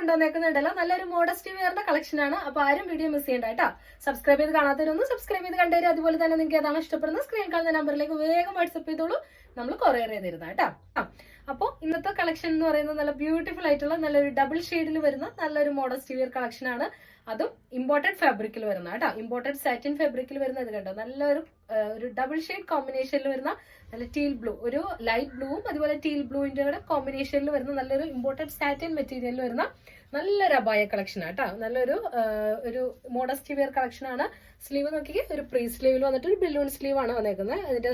കൊണ്ടുവന്നേക്കുന്നുണ്ടല്ലോ നല്ലൊരു modest വെയറിന്റെ collection ആണ്. അപ്പൊ ആരും വീഡിയോ മിസ് ചെയ്യണ്ട കേട്ടോ. സബ്സ്ക്രൈബ് ചെയ്ത് കാണാത്തവരൊന്ന് സബ്സ്ക്രൈബ് ചെയ്ത് കണ്ടുവരും. അതുപോലെ തന്നെ നിങ്ങൾക്ക് ഏതാണ് ഇഷ്ടപ്പെടുന്നത് സ്ക്രീൻ കാണുന്ന നമ്പറിലേക്ക് വേഗം വാട്സ്ആപ്പ് ചെയ്തോളൂ, നമ്മൾ കൊറിയർ ചെയ്തിരുന്ന കേട്ടോ. അപ്പോൾ ഇന്നത്തെ കളക്ഷൻ എന്ന് പറയുന്നത് നല്ല ബ്യൂട്ടിഫുൾ ആയിട്ടുള്ള നല്ലൊരു ഡബിൾ ഷെയ്ഡിൽ വരുന്ന നല്ലൊരു മോഡസ്റ്റ് വെയർ കളക്ഷൻ ആണ്. അതും ഇമ്പോർട്ടഡ് ഫാബ്രിക്കിൽ വരുന്ന കേട്ടോ. ഇമ്പോർട്ടഡ് സാറ്റിൻ ഫാബ്രിക്കിൽ വരുന്ന ഇത് കണ്ടോ, നല്ലൊരു ഡബിൾ ഷെയ്ഡ് കോമ്പിനേഷനിൽ വരുന്ന നല്ല ടീൽ ബ്ലൂ, ഒരു ലൈറ്റ് ബ്ലൂവും അതുപോലെ ടീൽ ബ്ലൂവിന്റെ കൂടെ കോമ്പിനേഷനിൽ വരുന്ന നല്ലൊരു ഇമ്പോർട്ടഡ് സാറ്റിൻ മെറ്റീരിയലിൽ വരുന്ന നല്ലൊരു അബായ കളക്ഷൻ ആട്ടോ. നല്ലൊരു ഒരു മോഡസ്റ്റ് വെയർ കളക്ഷൻ ആണ്. സ്ലീവ് നോക്കി ഒരു പ്രീ സ്ലീവിൽ വന്നിട്ട് ഒരു ബലൂൺ സ്ലീവ് ആണ് വന്നേക്കുന്നത്. അതിന്റെ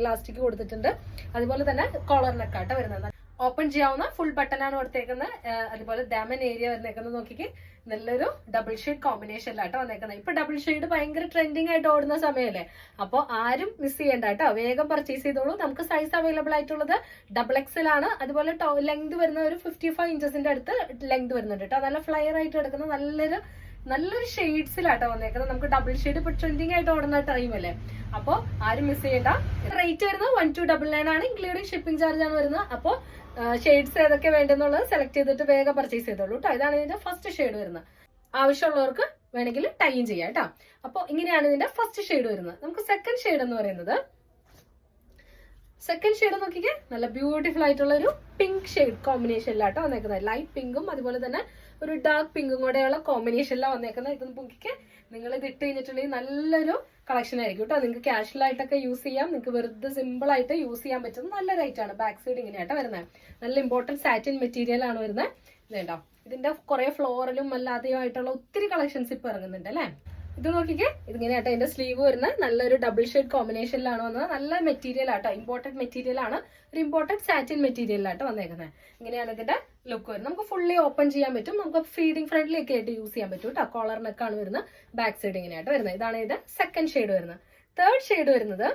എലാസ്റ്റിക് കൊടുത്തിട്ടുണ്ട്. അതുപോലെ തന്നെ കോളർ നെക്കാട്ടോ വരുന്നത്. ഓപ്പൺ ചെയ്യാവുന്ന ഫുൾ ബട്ടൺ ആണ് കൊടുത്തേക്കുന്നത്. അതുപോലെ ഡാമൻ ഏരിയ വന്നേക്കുന്നത് നോക്കിക്ക് നല്ലൊരു ഡബിൾ ഷെയ്ഡ് കോമ്പിനേഷനിലാട്ടോ വന്നേക്കുന്നത്. ഇപ്പൊ ഡബിൾ ഷെയ്ഡ് ഭയങ്കര ട്രെൻഡിങ് ആയിട്ട് ഓടുന്ന സമയമല്ലേ, അപ്പോൾ ആരും മിസ് ചെയ്യണ്ട കേട്ടോ. വേഗം പർച്ചേസ് ചെയ്തോളൂ. നമുക്ക് സൈസ് അവൈലബിൾ ആയിട്ടുള്ളത് XXL ആണ്. അതുപോലെ ലെങ്ത് വരുന്ന ഒരു 55 ഇഞ്ചസിന്റെ അടുത്ത് ലെങ്ത് വരുന്നുണ്ട് കേട്ടോ. നല്ല ഫ്ലയർ ആയിട്ട് കിടക്കുന്ന നല്ലൊരു ഷെയ്ഡ്സിലാട്ടോ വന്നേക്കുന്നത്. നമുക്ക് ഡബിൾ ഷെയ്ഡ് ഇപ്പൊ ട്രെൻഡിങ് ആയിട്ട് ഓടുന്ന ടൈം അല്ലേ, അപ്പോൾ ആരും മിസ് ചെയ്യണ്ട. റേറ്റ് വരുന്നത് 1299 ആണ്, ഇൻക്ലൂഡിംഗ് ഷിപ്പിംഗ് ചാർജ് ആണ് വരുന്നത്. അപ്പോൾ ഷെയ്ഡ്സ് ഏതൊക്കെ വേണ്ടെന്നുള്ളത് സെലക്ട് ചെയ്തിട്ട് വേഗം പർച്ചേസ് ചെയ്തോളൂ കേട്ടോ. ഇതാണ് ഇതിന്റെ ഫസ്റ്റ് ഷെയ്ഡ് വരുന്നത്. ആവശ്യമുള്ളവർക്ക് വേണമെങ്കിൽ ടൈം ചെയ്യാം കേട്ടോ. അപ്പോൾ ഇങ്ങനെയാണ് ഇതിന്റെ ഫസ്റ്റ് ഷെയ്ഡ് വരുന്നത്. നമുക്ക് സെക്കൻഡ് ഷെയ്ഡ് എന്ന് പറയുന്നത്, സെക്കൻഡ് ഷെയ്ഡ് നോക്കിക്കേ നല്ല ബ്യൂട്ടിഫുൾ ആയിട്ടുള്ള ഒരു പിങ്ക് ഷെയ്ഡ് കോമ്പിനേഷനിലാട്ടോ വന്നേക്കുന്നത്. ലൈറ്റ് പിങ്കും അതുപോലെ തന്നെ ഒരു ഡാർക്ക് പിങ്കും കൂടെയുള്ള കോമ്പിനേഷനിലാണ് വന്നേക്കുന്നത്. ഇതൊന്ന് നോക്കിക്കേ, നിങ്ങൾ ഇത് ഇട്ട് കഴിഞ്ഞിട്ടുണ്ടെങ്കിൽ നല്ലൊരു കളക്ഷൻ ആയിരിക്കും കേട്ടോ. നിങ്ങൾക്ക് കാഷ്വൽ ആയിട്ടൊക്കെ യൂസ് ചെയ്യാം. നിങ്ങൾക്ക് വെറുതെ സിമ്പിൾ ആയിട്ട് യൂസ് ചെയ്യാൻ പറ്റുന്ന നല്ല റേറ്റ് ആണ്. ബാക്ക് സൈഡ് ഇങ്ങനെയാട്ടോ വരുന്നത്. നല്ല ഇമ്പോർട്ടന്റ് സാറ്റിൻ മെറ്റീരിയൽ ആണ് വരുന്നത്. ഇതുണ്ടോ, ഇതിന്റെ കുറെ ഫ്ലോറലും അല്ലാതെയും ആയിട്ടുള്ള ഒത്തിരി കളക്ഷൻസ് ഇപ്പൊ ഇറങ്ങുന്നുണ്ട് അല്ലെ. ഇത് നോക്കിക്കേ, ഇതിങ്ങനെയാട്ടോ ഇതിന്റെ സ്ലീവ് വരുന്നത്. നല്ലൊരു ഡബിൾ ഷെയ്ഡ് കോമ്പിനേഷനിലാണ് വന്നത്. നല്ല മെറ്റീരിയൽ ആട്ടോ, ഇമ്പോർട്ടന്റ് മെറ്റീരിയൽ ആണ്. ഒരു ഇമ്പോർട്ടന്റ് സാറ്റിൻ മെറ്റീരിയലാട്ടോ വന്നേക്കുന്നത്. ഇങ്ങനെയാണ് ഇതിന്റെ ലുക്ക് വരുന്നത്. നമുക്ക് ഫുള്ളി ഓപ്പൺ ചെയ്യാൻ പറ്റും. നമുക്ക് ഫീഡിംഗ് ഫ്രണ്ട്ലി ഒക്കെ ആയിട്ട് യൂസ് ചെയ്യാൻ പറ്റും കേട്ടോ. കോളർ നെക്കാണ് വരുന്നത്. ബാക്ക് സൈഡ് ഇങ്ങനെയായിട്ട് വരുന്നത്. ഇതാണ് ഇതിന്റെ സെക്കൻഡ് ഷെയ്ഡ് വരുന്നത്. തേർഡ് ഷെയ്ഡ് വരുന്നത്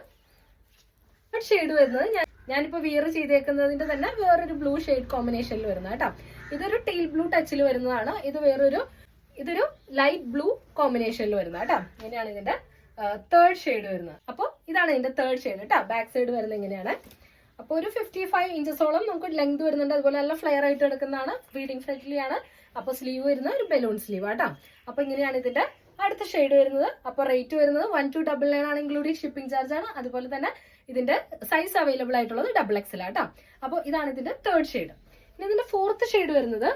ഞാനിപ്പോ വിയർ ചെയ്തേക്കുന്നതിന്റെ തന്നെ വേറൊരു ബ്ലൂ ഷെയ്ഡ് കോമ്പിനേഷനിൽ വരുന്നത് കേട്ടോ. ഇതൊരു ടീൽ ബ്ലൂ ടച്ചിൽ വരുന്നതാണ്. ഇതൊരു ലൈറ്റ് ബ്ലൂ കോമ്പിനേഷനിൽ വരുന്നത് കേട്ടോ. ഇങ്ങനെയാണ് ഇതിന്റെ തേർഡ് ഷെയ്ഡ് വരുന്നത്. അപ്പോൾ ഇതാണ് ഇതിന്റെ തേർഡ് ഷെയ്ഡ് കേട്ടോ. ബാക്ക് സൈഡ് വരുന്നത് ഇങ്ങനെയാണ്. അപ്പോൾ ഒരു 55 ഇഞ്ചസോളം നമുക്ക് ലെങ്ത് വരുന്നുണ്ട്. അതുപോലെ നല്ല ഫ്ലെയർ ആയിട്ട് എടുക്കുന്നതാണ്. ഫീഡിംഗ് ഫ്രണ്ട്ലി ആണ്. അപ്പോൾ സ്ലീവ് വരുന്ന ഒരു ബലൂൺ സ്ലീവ് ആട്ടോ. അപ്പൊ ഇങ്ങനെയാണ് ഇതിന്റെ അടുത്ത ഷെയ്ഡ് വരുന്നത്. അപ്പോൾ റേറ്റ് വരുന്നത് 1299 ആണ്, ഇൻക്ലൂഡിംഗ് ഷിപ്പിംഗ് ചാർജ് ആണ്. അതുപോലെ തന്നെ ഇതിന്റെ സൈസ് അവൈലബിൾ ആയിട്ടുള്ളത് XXL ആട്ടോ. അപ്പോൾ ഇതാണ് ഇതിന്റെ തേർഡ് ഷെയ്ഡ്. ഇനി ഇതിന്റെ ഫോർത്ത് ഷെയ്ഡ് വരുന്നത്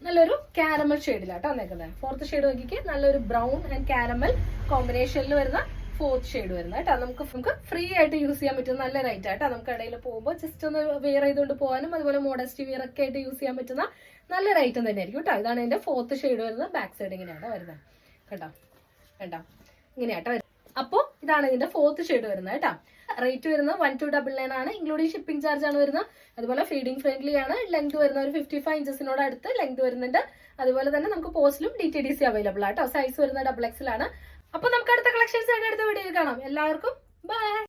നല്ലൊരു കാരമൽ ഷെയ്ഡിലാട്ടോ വന്നേക്കുന്നത്. ഫോർത്ത് ഷെയ്ഡ് നോക്കിക്ക് നല്ലൊരു ബ്രൗൺ ആൻഡ് കാരമൽ കോമ്പിനേഷനിൽ വരുന്ന ഫോർത്ത് ഷെയ്ഡ് വരുന്നത് കേട്ടോ. നമുക്ക് ഫ്രീ ആയിട്ട് യൂസ് ചെയ്യാൻ പറ്റുന്ന നല്ല റേറ്റ് ആട്ടോ. നമുക്ക് ഇടയിൽ പോകുമ്പോൾ ജസ്റ്റ് ഒന്ന് വെയർ ചെയ്തുകൊണ്ട് പോകാനും അതുപോലെ മോഡസ്റ്റ് വെയർ ഒക്കെ ആയിട്ട് യൂസ് ചെയ്യാൻ പറ്റുന്ന നല്ല റേറ്റ് തന്നെ ആയിരിക്കും കേട്ടോ. ഇതാണ് ഇതിന്റെ ഫോർത്ത് ഷെയ്ഡ് വരുന്നത്. ബാക്ക് സൈഡ് ഇങ്ങനെയാട്ടോ വരുന്നത് കേട്ടോ. ഇങ്ങനെയാട്ടോ വരുന്നത്. അപ്പോൾ ഇതാണ് ഇതിന്റെ ഫോർത്ത് ഷെയ്ഡ് വരുന്നത് കേട്ടോ. റേറ്റ് വരുന്നത് 1299 ആണ്, ഇൻക്ലൂഡിംഗ് ഷിപ്പിംഗ് ചാർജ് ആണ് വരുന്നത്. അതുപോലെ ഫീഡിംഗ് ഫ്രണ്ട്ലി ആണ്. ലെങ്ത് വരുന്ന ഒരു 55 ഇഞ്ചസിനോട് അടുത്ത് ലെങ്ത് വരുന്നുണ്ട്. അതുപോലെ തന്നെ നമുക്ക് പോസ്റ്റിലും DTDC അവൈലബിൾ ആട്ടോ. സൈസ് വരുന്നത് XXL ആണ്. അപ്പൊ നമുക്ക് അടുത്ത കളക്ഷൻസ് അടുത്ത വീഡിയോയിൽ കാണാം. എല്ലാവർക്കും ബൈ.